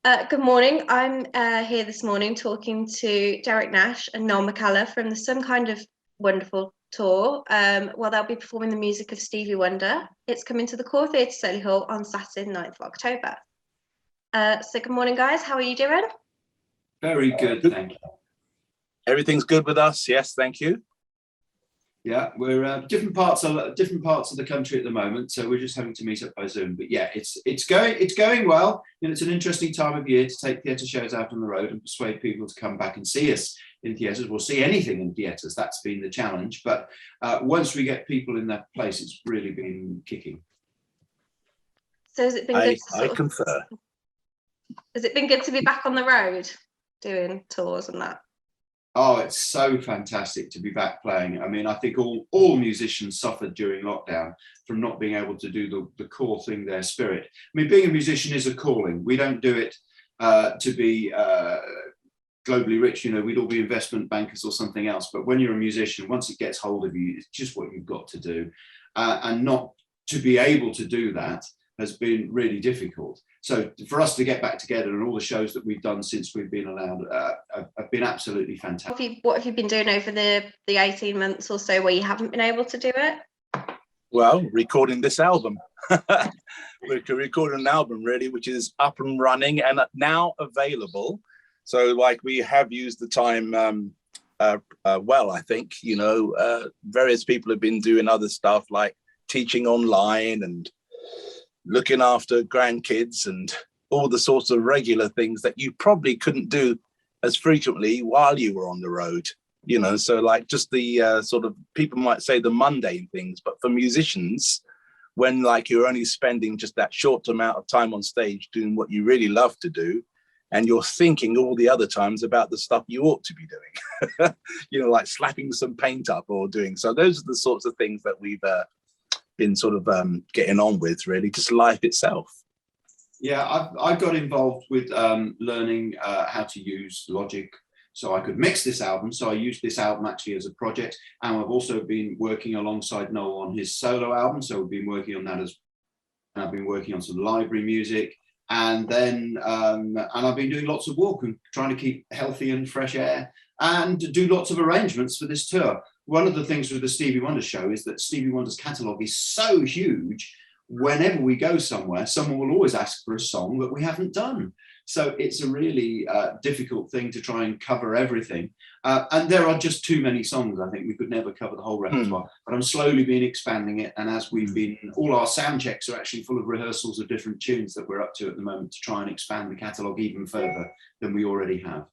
Good morning. I'm here this morning talking to Derek Nash and Noel McCalla from the Some Kind of Wonderful tour. They'll be performing the music of Stevie Wonder. It's coming to the Core Theatre Solihull on Saturday, 9th of October. So good morning, guys. How are you doing? Very good, thank you. Everything's good with us. Yes, thank you. Yeah, we're different parts of the country at the moment, so we're just having to meet up by Zoom. But yeah, it's going well. And it's an interesting time of year to take theatre shows out on the road and persuade people to come back and see us in theatres. We'll see anything in theatres. That's been the challenge. But once we get people in that place, it's really been kicking. So has it been good? I confer. Has it been good to be back on the road doing tours and that? Oh, it's so fantastic to be back playing. I mean, I think all musicians suffered during lockdown from not being able to do the core thing, their spirit. I mean, being a musician is a calling. We don't do it to be globally rich. You know, we'd all be investment bankers or something else. But when you're a musician, once it gets hold of you, it's just what you've got to do. And not to be able to do that has been really difficult. So for us to get back together, and all the shows that we've done since we've been allowed have been absolutely fantastic. What have you been doing over the 18 months or so where you haven't been able to do it? Well, recording this album. We're recording an album, really, which is up and running and now available. So, like, we have used the time well, I think. You know, various people have been doing other stuff like teaching online and looking after grandkids and all the sorts of regular things that you probably couldn't do as frequently while you were on the road, you know. So like just the sort of, people might say the mundane things, but for musicians, when like you're only spending just that short amount of time on stage doing what you really love to do, and you're thinking all the other times about the stuff you ought to be doing, you know, like slapping some paint up or doing. So those are the sorts of things that we've been sort of getting on with, really, just life itself. Yeah, I got involved with learning how to use Logic so I could mix this album. So I used this album actually as a project, and I've also been working alongside Noel on his solo album. So we've been working on that and I've been working on some library music, and then and I've been doing lots of walk and trying to keep healthy and fresh air and do lots of arrangements for this tour. One of the things with the Stevie Wonder show is that Stevie Wonder's catalogue is so huge. Whenever we go somewhere, someone will always ask for a song that we haven't done. So it's a really difficult thing to try and cover everything. And there are just too many songs. I think we could never cover the whole repertoire. But I'm slowly been expanding it. And as we've been, all our sound checks are actually full of rehearsals of different tunes that we're up to at the moment to try and expand the catalogue even further than we already have.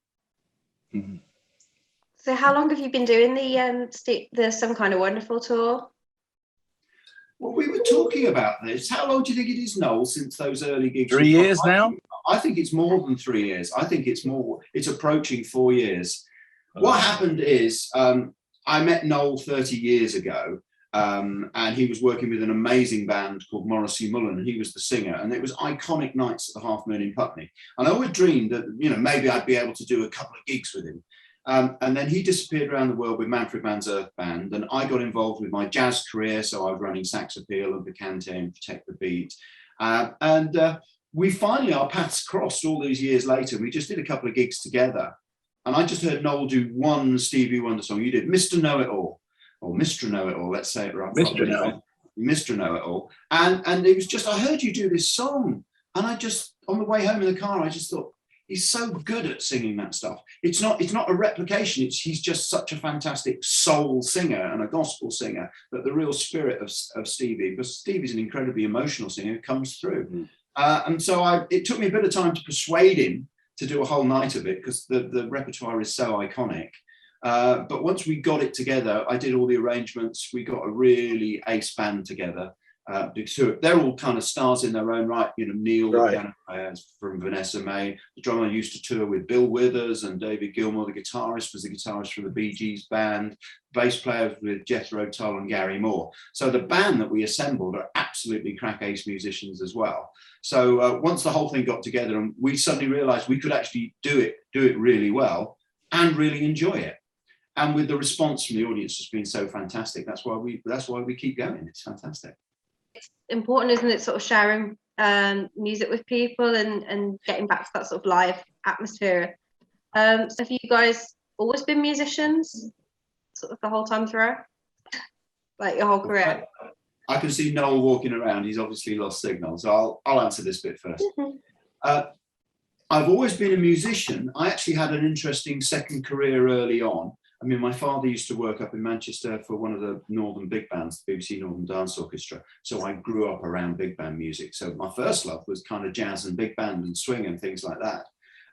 Mm-hmm. So how long have you been doing the Some Kind of Wonderful tour? Well, we were talking about this. How long do you think it is, Noel, since those early gigs? 3 years now? I think it's more than 3 years. I think it's more, it's approaching 4 years. What happened is I met Noel 30 years ago, and he was working with an amazing band called Morrissey Mullen, and he was the singer, and it was iconic nights at the Half Moon in Putney. And I always dreamed that, you know, maybe I'd be able to do a couple of gigs with him. And then he disappeared around the world with Manfred Mann's Earth Band, and I got involved with my jazz career. So I was running Sax Appeal and Bacchante and Protect the Beat. We finally, our paths crossed all these years later. We just did a couple of gigs together. And I just heard Noel do one Stevie Wonder song. You did Mr. Know-It-All, or Mr. Know-It-All, let's say it right. Mr. Know-It-All. Mr. Know-It-All. And it was just, I heard you do this song. And I just, on the way home in the car, I just thought, he's so good at singing that stuff. It's not a replication. He's just such a fantastic soul singer and a gospel singer, that the real spirit of Stevie, because Stevie's an incredibly emotional singer, comes through. And so it took me a bit of time to persuade him to do a whole night of it, because the repertoire is so iconic. But once we got it together, I did all the arrangements. We got a really ace band together. They're all kind of stars in their own right. You know, Neil, right, from Vanessa May. The drummer used to tour with Bill Withers, and David Gilmour, the guitarist, was the guitarist from the Bee Gees band. Bass player with Jethro Tull and Gary Moore. So the band that we assembled are absolutely crack ace musicians as well. So once the whole thing got together, and we suddenly realised we could actually do it really well and really enjoy it. And with the response from the audience has been so fantastic. That's why we keep going. It's fantastic. It's important, isn't it, sort of sharing music with people and getting back to that sort of live atmosphere. So have you guys always been musicians sort of the whole time through? Like your whole career? I can see Noel walking around. He's obviously lost signal, so I'll answer this bit first. I've always been a musician. I actually had an interesting second career early on. I mean, my father used to work up in Manchester for one of the Northern big bands, the BBC Northern Dance Orchestra. So I grew up around big band music. So my first love was kind of jazz and big band and swing and things like that.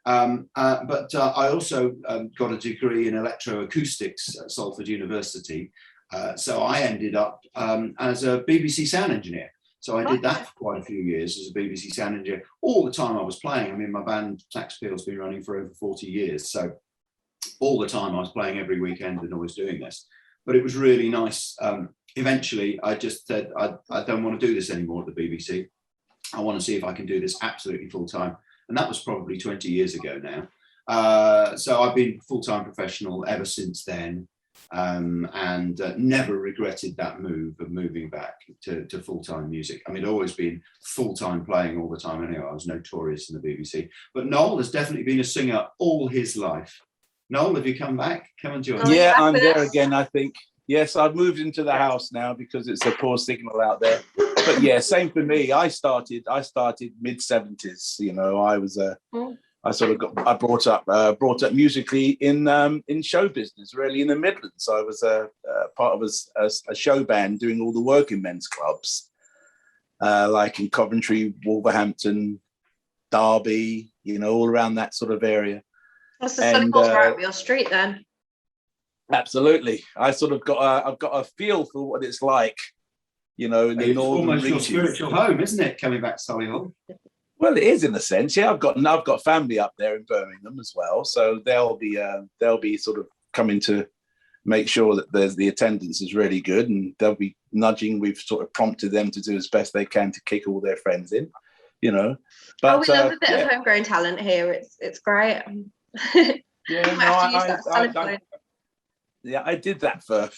But I also got a degree in electroacoustics at Salford University. So I ended up as a BBC sound engineer. So I did that for quite a few years as a BBC sound engineer. All the time I was playing. I mean, my band Sax Appeal's been running for over 40 years. So all the time I was playing every weekend and always doing this. But it was really nice. Eventually, I just said, I don't want to do this anymore at the BBC. I want to see if I can do this absolutely full time. And that was probably 20 years ago now. So I've been full-time professional ever since then. And never regretted that move of moving back to full-time music. I mean, I'd always been full-time playing all the time anyway. I was notorious in the BBC. But Noel has definitely been a singer all his life. Noel, have you come back? Come and join us. Yeah, I'm there again, I think. Yes, I've moved into the house now because it's a poor signal out there. But yeah, same for me. I started mid-70s. You know, I brought up musically in show business, really in the Midlands. I was part of a show band doing all the working men's clubs, like in Coventry, Wolverhampton, Derby, you know, all around that sort of area. That's the Solihull's right up your street then. Absolutely. I've got a feel for what it's like, you know, in the northern almost regions. Your spiritual home, isn't it, coming back to Solihull? Well, it is in a sense. Yeah, I've got family up there in Birmingham as well, so they'll be sort of coming to make sure that the attendance is really good, and they'll be nudging. We've sort of prompted them to do as best they can to kick all their friends in, you know. But we love a bit of homegrown talent here. It's great. Yeah, I did that for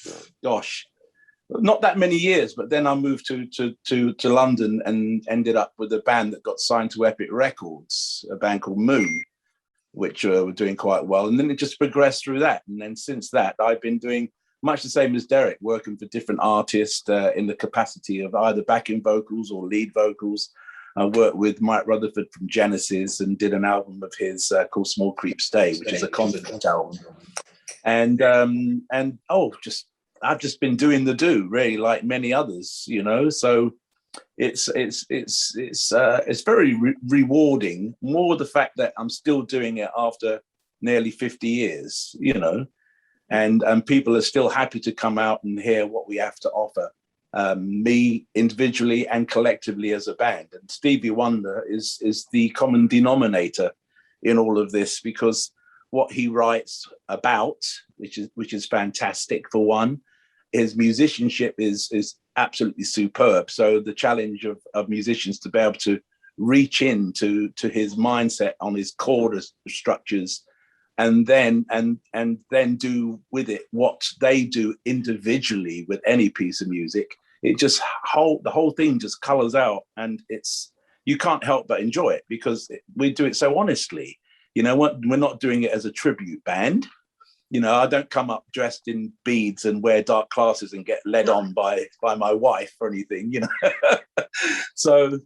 not that many years, but then I moved to London and ended up with a band that got signed to Epic Records, a band called Moon, which were doing quite well. And then it just progressed through that. And then since that, I've been doing much the same as Derek, working for different artists in the capacity of either backing vocals or lead vocals. I worked with Mike Rutherford from Genesis and did an album of his called Small Creep Stay, which is a concept album. And I've just been doing the do, really, like many others, you know. So it's very rewarding. More the fact that I'm still doing it after nearly 50 years, you know, and people are still happy to come out and hear what we have to offer. Me individually and collectively as a band. And Stevie Wonder is the common denominator in all of this, because what he writes about, which is fantastic for one, his musicianship is absolutely superb. So the challenge of musicians to be able to reach into his mindset on his chord structures, and then do with it what they do individually with any piece of music. It just the whole thing just colors out, and you can't help but enjoy it because we do it so honestly. You know what? We're not doing it as a tribute band. You know, I don't come up dressed in beads and wear dark glasses and get led on by my wife or anything, you know. So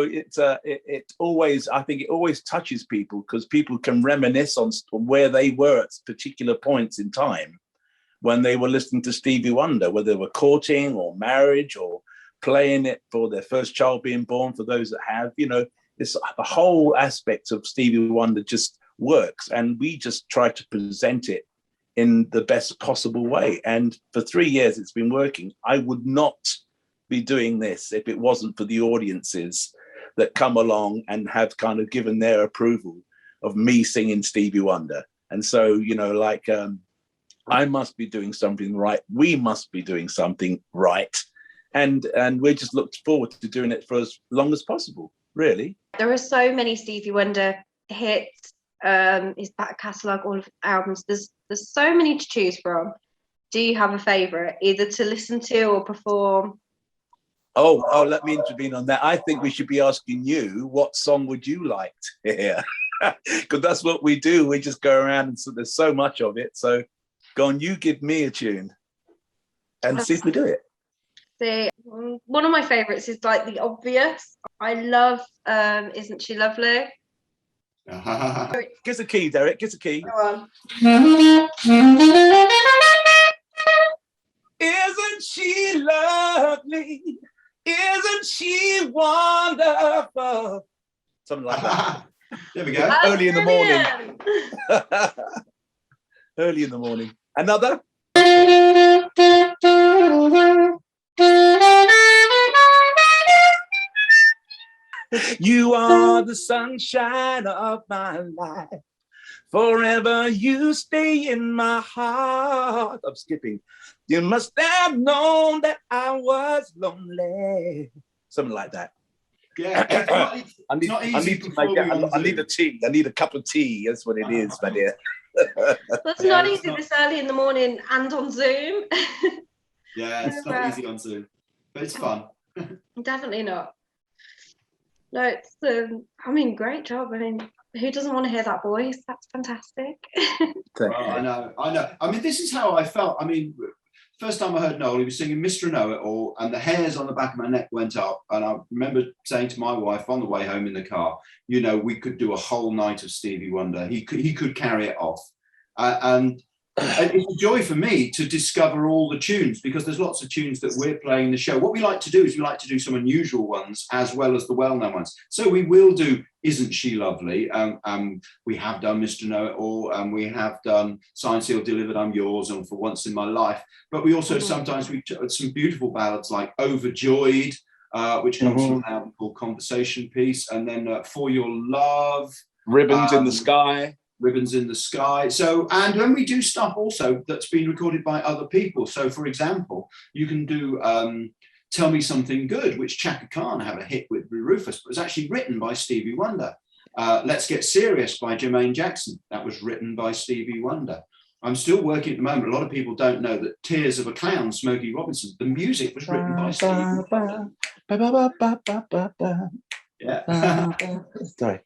it always, I think it always touches people because people can reminisce on where they were at particular points in time when they were listening to Stevie Wonder, whether they were courting or marriage or playing it for their first child being born, for those that have, you know. It's the whole aspect of Stevie Wonder just works, and we just try to present it in the best possible way. And for 3 years it's been working. I would not be doing this if it wasn't for the audiences that come along and have kind of given their approval of me singing Stevie Wonder. And so, you know, like I must be doing something right. We must be doing something right. And we just looked forward to doing it for as long as possible, really. There are so many Stevie Wonder hits, his back catalogue, all of his albums. There's so many to choose from. Do you have a favourite, either to listen to or perform? Oh, let me intervene on that. I think we should be asking you, what song would you like to hear? Because that's what we do. We just go around and so there's so much of it. So go on, you give me a tune and see if we do it. See, one of my favourites is like the obvious. I love Isn't She Lovely? Give us a key, Derek. Give us a key. Go on. Isn't she lovely? Isn't she wonderful? Something like that. There we go. Early in the morning. Early in the morning. Another? You are the sunshine of my life. Forever you stay in my heart. I'm skipping. You must have known that I was lonely. Something like that. Yeah, I need a tea. I need a cup of tea. That's what it is, my dear. That's not easy this early in the morning and on Zoom. Yeah, it's not easy on Zoom, but it's fun. Definitely not. No, it's great job. I mean, who doesn't want to hear that voice? That's fantastic. Well, I know. I mean, this is how I felt. I mean, first time I heard Noel, he was singing Mr. Know-It-All, and the hairs on the back of my neck went up. And I remember saying to my wife on the way home in the car, you know, we could do a whole night of Stevie Wonder. He could carry it off. And it's a joy for me to discover all the tunes, because there's lots of tunes that we're playing in the show. What we like to do is we like to do some unusual ones as well as the well-known ones. So we will do Isn't She Lovely? We have done Mr. Know-It-All, and we have done Signed, Sealed, Delivered, I'm Yours, and For Once in My Life. But we also sometimes we some beautiful ballads like Overjoyed, which comes from an album called Conversation Piece, and then For Your Love, Ribbons in the Sky. Ribbons in the Sky. So, and when we do stuff also that's been recorded by other people. So, for example, you can do Tell Me Something Good, which Chaka Khan had a hit with Rufus, but was actually written by Stevie Wonder. Let's Get Serious by Jermaine Jackson. That was written by Stevie Wonder. I'm still working at the moment. A lot of people don't know that Tears of a Clown, Smokey Robinson, the music was written by Stevie Wonder. Yeah. Sorry.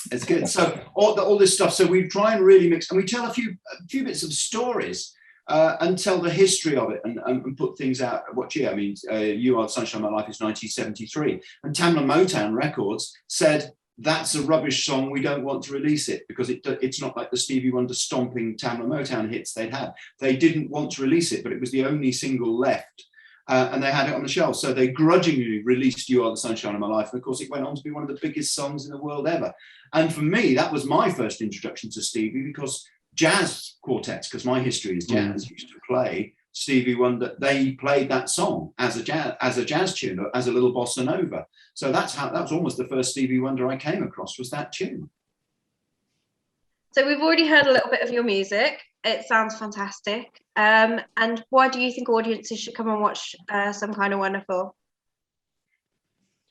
It's good. So all this stuff. So we try and really mix, and we tell a few bits of stories and tell the history of it, and put things out. What year? I mean, You Are the Sunshine of My Life is 1973, and Tamla Motown Records said that's a rubbish song. We don't want to release it because it's not like the Stevie Wonder stomping Tamla Motown hits they'd had. They didn't want to release it, but it was the only single left. And they had it on the shelf. So they grudgingly released You Are the Sunshine of My Life. And of course, it went on to be one of the biggest songs in the world ever. And for me, that was my first introduction to Stevie, because jazz quartets, because my history is jazz, used to play Stevie Wonder. They played that song as a jazz tune, as a little bossa nova. So that was almost the first Stevie Wonder I came across, was that tune. So we've already heard a little bit of your music. It sounds fantastic. And why do you think audiences should come and watch Some Kind of Wonderful?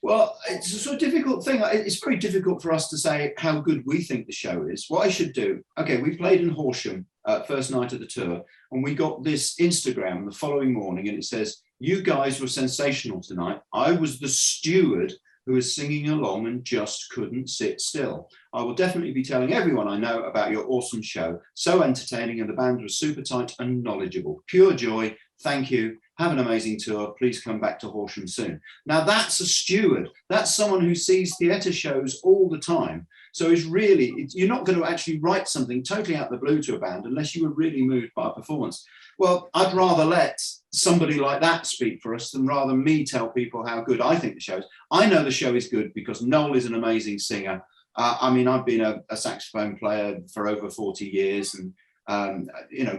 Well, it's a sort of difficult thing. It's very difficult for us to say how good we think the show is. What I should do, okay, we played in Horsham, first night of the tour, and we got this Instagram the following morning, and it says, "You guys were sensational tonight. I was the steward who was singing along and just couldn't sit still. I will definitely be telling everyone I know about your awesome show. So entertaining, and the band was super tight and knowledgeable. Pure joy. Thank you. Have an amazing tour. Please come back to Horsham soon." Now that's a steward. That's someone who sees theatre shows all the time. So you're not going to actually write something totally out of the blue to a band unless you were really moved by a performance. Well, I'd rather let somebody like that speak for us than rather me tell people how good I think the show is. I know the show is good because Noel is an amazing singer. I mean, I've been a saxophone player for over 40 years, and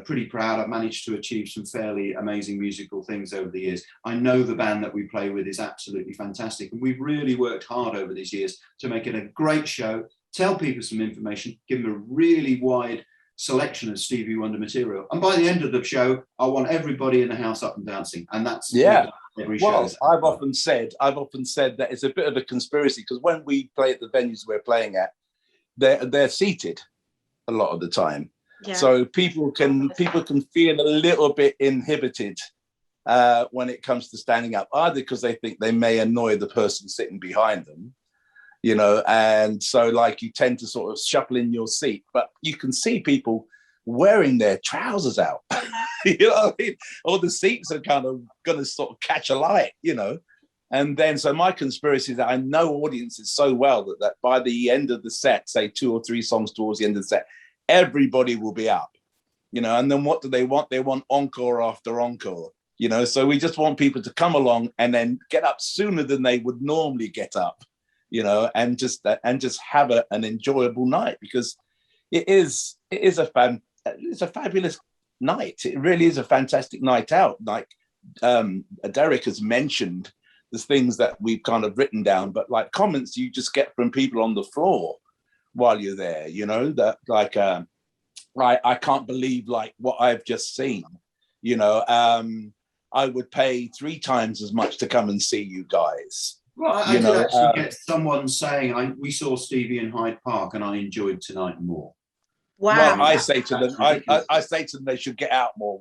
pretty proud. I've managed to achieve some fairly amazing musical things over the years. I know the band that we play with is absolutely fantastic, and we've really worked hard over these years to make it a great show, tell people some information, give them a really wide selection of Stevie Wonder material. And by the end of the show, I want everybody in the house up and dancing. And that's every show. Well, I've often said that it's a bit of a conspiracy, because when we play at the venues we're playing at, they're seated a lot of the time. Yeah. So people can feel a little bit inhibited when it comes to standing up, either because they think they may annoy the person sitting behind them, you know, and so like you tend to sort of shuffle in your seat, but you can see people wearing their trousers out. You know what I mean? All the seats are kind of going to sort of catch a light, you know. And then, so my conspiracy is that I know audiences so well that by the end of the set, say 2 or 3 songs towards the end of the set, everybody will be up, you know. And then what do they want? They want encore after encore, you know. So we just want people to come along and then get up sooner than they would normally get up, you know, and just have an enjoyable night, because it's a fabulous night. It really is a fantastic night out. Like Derek has mentioned, there's things that we've kind of written down, but like comments you just get from people on the floor while you're there, you know, that like, I can't believe like what I've just seen, you know, I would pay 3 times as much to come and see you guys. Well, I did actually get someone saying, we saw Stevie in Hyde Park and I enjoyed tonight more. Wow. Well, I say to them, I say to them they should get out more.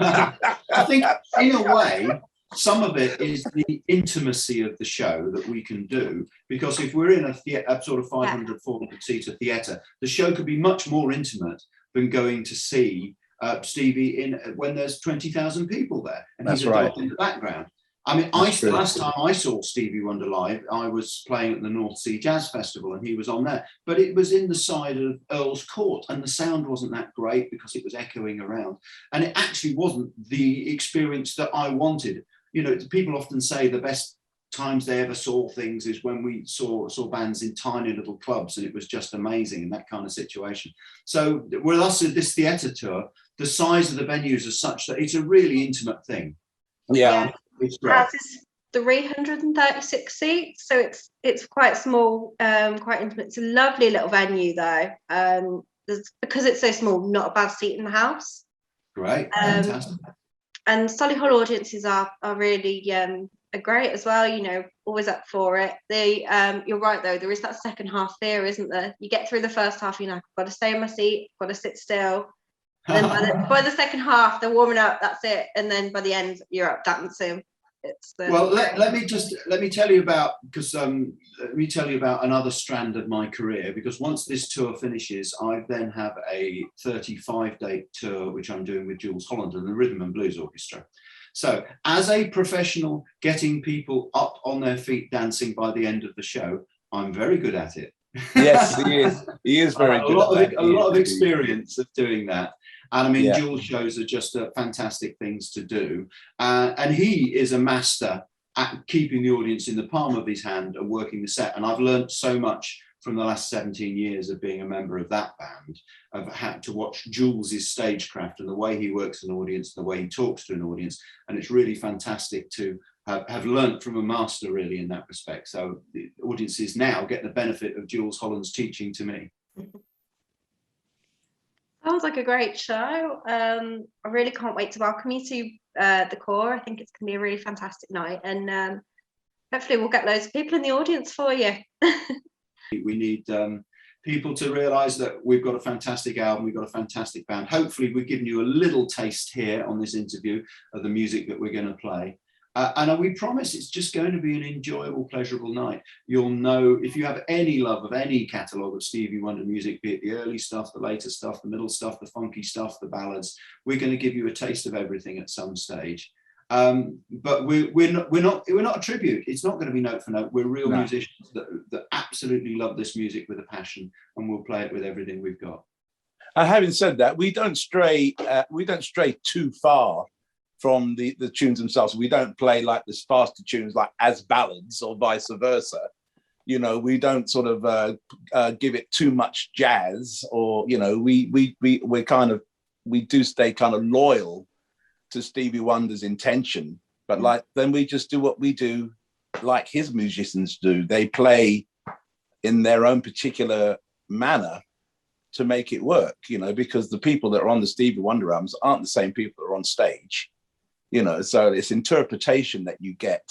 I think in a way, some of it is the intimacy of the show that we can do, because if we're in a sort of 500, 400 seater theatre, the show could be much more intimate than going to see Stevie when there's 20,000 people there and he's right in the background. I mean, last time I saw Stevie Wonder live, I was playing at the North Sea Jazz Festival and he was on there, but it was in the side of Earl's Court and the sound wasn't that great because it was echoing around, and it actually wasn't the experience that I wanted. You know, people often say the best times they ever saw things is when we saw bands in tiny little clubs and it was just amazing in that kind of situation. So with us at this theatre tour, the size of the venues are such that it's a really intimate thing. Yeah. It's great. It has 336 seats, so it's quite small, quite intimate. It's a lovely little venue though. Because it's so small, not a bad seat in the house. Great, fantastic. And Solihull audiences are really are great as well, you know, always up for it. You're right though, there is that second half fear, isn't there? You get through the first half, you're like, I've got to stay in my seat, I've got to sit still. And then by the second half, they're warming up, that's it. And then by the end, you're up dancing. Well, let me tell you about, because let me tell you about another strand of my career, because once this tour finishes, I then have a 35-date tour, which I'm doing with Jules Holland and the Rhythm and Blues Orchestra. So as a professional, getting people up on their feet dancing by the end of the show, I'm very good at it. Yes, he is. He is very good. A lot of experience of doing that. And I mean, Jules shows are just fantastic things to do. And he is a master at keeping the audience in the palm of his hand and working the set. And I've learned so much from the last 17 years of being a member of that band, of had to watch Jules's stagecraft and the way he works an audience, the way he talks to an audience. And it's really fantastic to have learned from a master really in that respect. So the audiences now get the benefit of Jules Holland's teaching to me. Sounds like a great show. I really can't wait to welcome you to the Core. I think it's going to be a really fantastic night, and hopefully we'll get loads of people in the audience for you. We need people to realise that we've got a fantastic album, we've got a fantastic band. Hopefully we've given you a little taste here on this interview of the music that we're going to play. And we promise it's just going to be an enjoyable, pleasurable night. You'll know, if you have any love of any catalogue of Stevie Wonder music, be it the early stuff, the later stuff, the middle stuff, the funky stuff, the ballads, we're going to give you a taste of everything at some stage. But we're not a tribute. It's not going to be note for note. We're real musicians that absolutely love this music with a passion, and we'll play it with everything we've got. Having said that, we don't stray too far from the tunes themselves. We don't play like the faster tunes like as ballads or vice versa. You know, we don't sort of give it too much jazz, or you know, we do stay kind of loyal to Stevie Wonder's intention, but like then we just do what we do, like his musicians do. They play in their own particular manner to make it work, you know, because the people that are on the Stevie Wonder albums aren't the same people that are on stage. You know, so it's interpretation that you get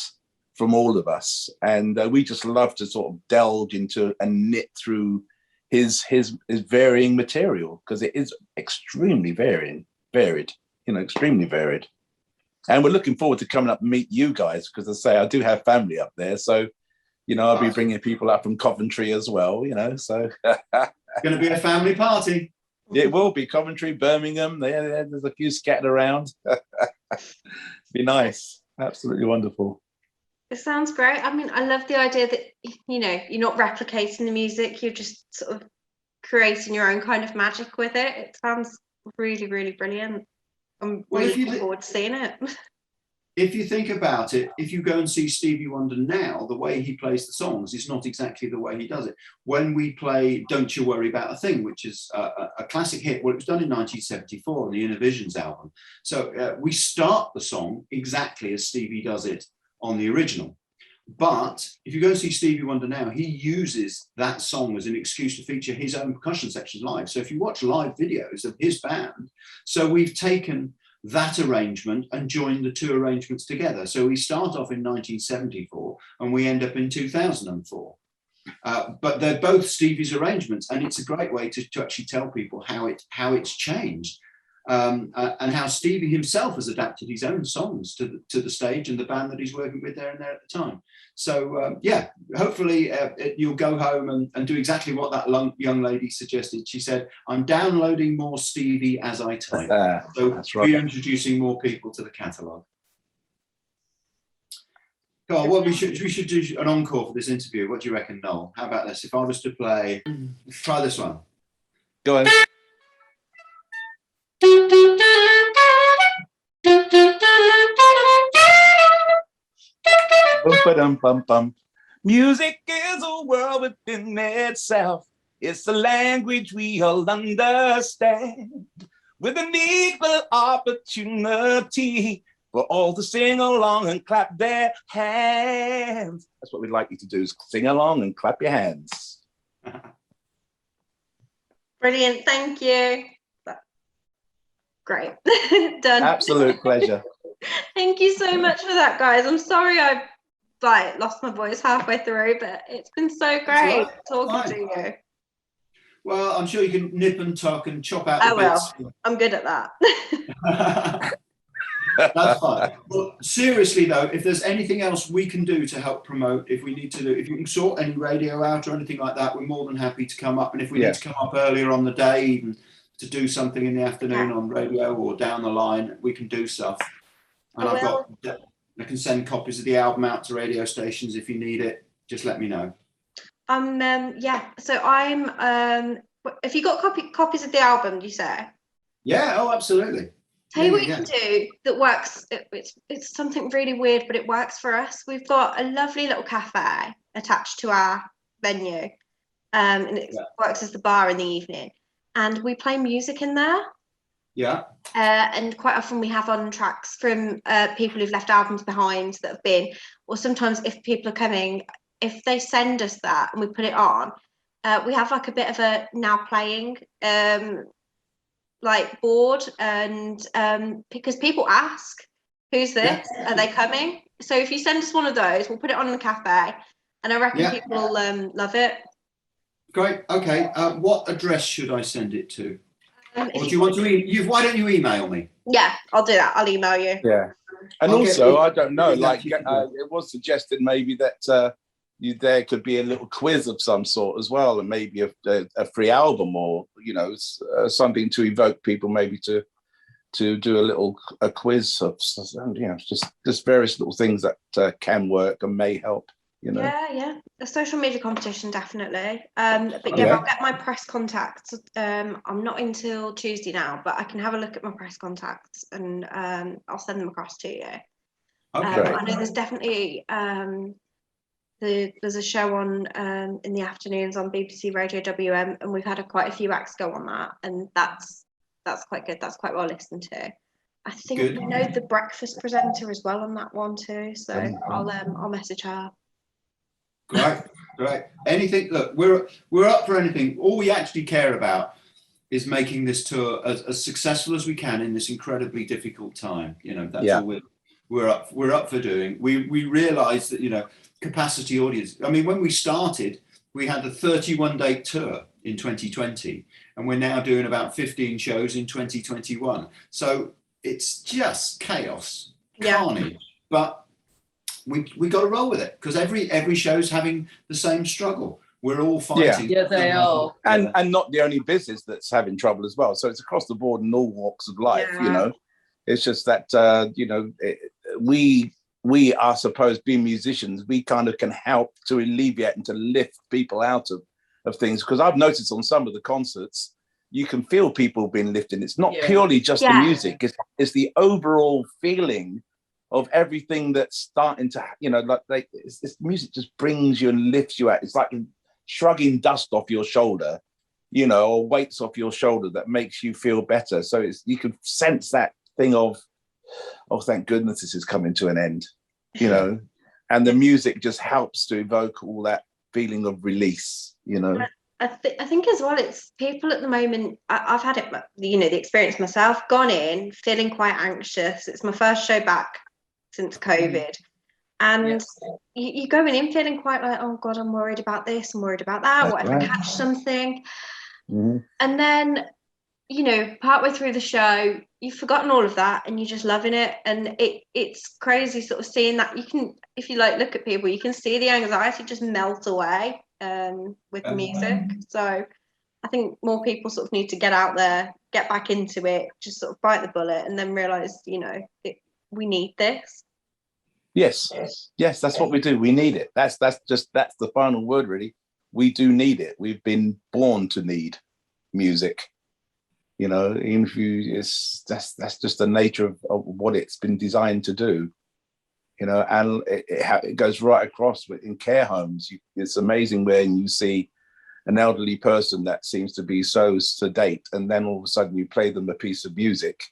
from all of us, and we just love to sort of delve into and knit through his varying material, because it is extremely varied. You know, extremely varied. And we're looking forward to coming up and meet you guys, because as I say, I do have family up there. So, you know, I'll be bringing people up from Coventry as well, you know, so. It's going to be a family party. It will be Coventry, Birmingham. There's a few scattered around. Be nice. Absolutely wonderful. It sounds great. I mean, I love the idea that, you know, you're not replicating the music, you're just sort of creating your own kind of magic with it. It sounds really, really brilliant. I'm really looking forward to seeing it. If you think about it, if you go and see Stevie Wonder now, the way he plays the songs is not exactly the way he does it. When we play Don't You Worry About a Thing, which is a classic hit, well, it was done in 1974 on the Inner Visions album. So we start the song exactly as Stevie does it on the original. But if you go and see Stevie Wonder now, he uses that song as an excuse to feature his own percussion sections live. So if you watch live videos of his band, so we've taken that arrangement and join the two arrangements together. So we start off in 1974 and we end up in 2004. But they're both Stevie's arrangements, and it's a great way to actually tell people how it's changed, and how Stevie himself has adapted his own songs to the stage and the band that he's working with there and there at the time. So yeah, hopefully you'll go home and do exactly what that young lady suggested. She said, "I'm downloading more Stevie as I type." So that's right. we're introducing more people to the catalogue. God, what we should do an encore for this interview. What do you reckon, Noel? How about this? If I was to play, let's try this one. Go on. Bum. Music is a world within itself. It's a language we all understand, with an equal opportunity for all to sing along and clap their hands. That's what we'd like you to do, is sing along and clap your hands. Brilliant, thank you. Great. Done. Absolute pleasure. Thank you so much for that, guys. I'm sorry I lost my voice halfway through, but it's been so great talking to you. Well, I'm sure you can nip and tuck and chop out the bits. I'm good at that. That's fine. Well, seriously though, if there's anything else we can do to help promote, if you can sort any radio out or anything like that, we're more than happy to come up. And if we need to come up earlier on the day, even to do something in the afternoon on radio or down the line, we can do stuff. And I can send copies of the album out to radio stations if you need it. Just let me know. Yeah. So I'm. If you got copies of the album, do you say? Yeah. Oh, absolutely. Tell you what you can do that works. It's something really weird, but it works for us. We've got a lovely little cafe attached to our venue, and it works as the bar in the evening. And we play music in there. Yeah. And quite often we have on tracks from people who've left albums behind that have been, or sometimes if people are coming, if they send us that and we put it on, we have like a bit of a now playing like board, and because people ask, who's this? Are they coming? So if you send us one of those, we'll put it on in the cafe, and I reckon people will love it. Great. Okay. What address should I send it to? Or do you want to why don't you email me? Yeah, I'll do that. I'll email you. Yeah. And also, I don't know, like it was suggested maybe that there could be a little quiz of some sort as well, and maybe a free album, or something to evoke people maybe to do a quiz of, just various little things that can work and may help. Yeah, a social media competition, definitely. But I'll get my press contacts. I'm not until Tuesday now, but I can have a look at my press contacts and I'll send them across to you. Okay. I know there's definitely there's a show on in the afternoons on BBC Radio WM, and we've had quite a few acts go on that, and that's quite good. That's quite well listened to. I think we know the breakfast presenter as well on that one too, so I'll message her. Great. Anything? Look, we're up for anything. All we actually care about is making this tour as successful as we can in this incredibly difficult time. That's all we're up for doing. We realise that capacity audience. I mean, when we started, we had a 31-day tour in 2020, and we're now doing about 15 shows in 2021. So it's just chaos. carnage, but we got to roll with it, because every show's having the same struggle. We're all fighting. Yeah, they are. And not the only business that's having trouble as well. So it's across the board in all walks of life, you know. It's just that, you know, we are supposed, being musicians, we kind of can help to alleviate and to lift people out of things. Because I've noticed on some of the concerts, you can feel people being lifted. It's not purely just the music. It's the overall feeling of everything that's starting to, you know, like this music just brings you and lifts you out. It's like shrugging dust off your shoulder, you know, or weights off your shoulder that makes you feel better. So you can sense that thing of, oh, thank goodness this is coming to an end, you know, and the music just helps to evoke all that feeling of release, you know. I think as well, it's people at the moment, I've had it, you know, the experience myself, gone in feeling quite anxious. It's my first show back since COVID. And you're going in feeling quite like, oh God, I'm worried about this, I'm worried about that, what if I catch something? And then, you know, partway through the show, you've forgotten all of that and you're just loving it. And it's crazy sort of seeing that. You can, if you like look at people, you can see the anxiety just melt away with the music. So I think more people sort of need to get out there, get back into it, just sort of bite the bullet and then realise, you know, we need this. Yes, that's what we do. We need it. That's the final word, really. We do need it. We've been born to need music. You know, even if that's just the nature of what it's been designed to do. You know, and it goes right across in care homes. It's amazing when you see an elderly person that seems to be so sedate, and then all of a sudden you play them a piece of music.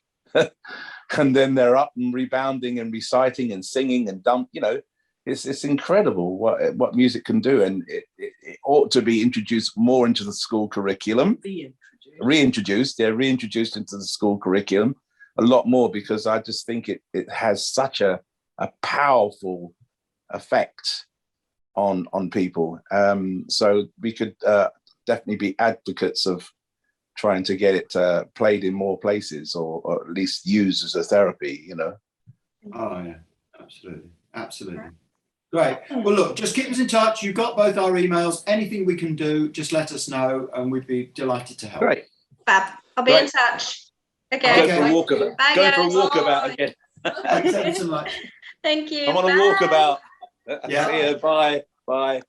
And then they're up and rebounding and reciting and singing and you know, it's incredible what music can do, and it ought to be introduced more into the school curriculum. Reintroduced into the school curriculum a lot more, because I just think it has such a powerful effect on people. So we could definitely be advocates of trying to get it played in more places, or at least used as a therapy, you know. Oh yeah, absolutely. Great. Well, look, just keep us in touch. You've got both our emails. Anything we can do, just let us know, and we'd be delighted to help. Great. Fab. I'll be in touch. Okay. Going for a walkabout again. Thanks ever so much. Thank you. I'm on a walkabout. Yeah. Bye.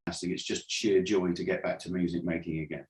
It's just sheer joy to get back to music making again.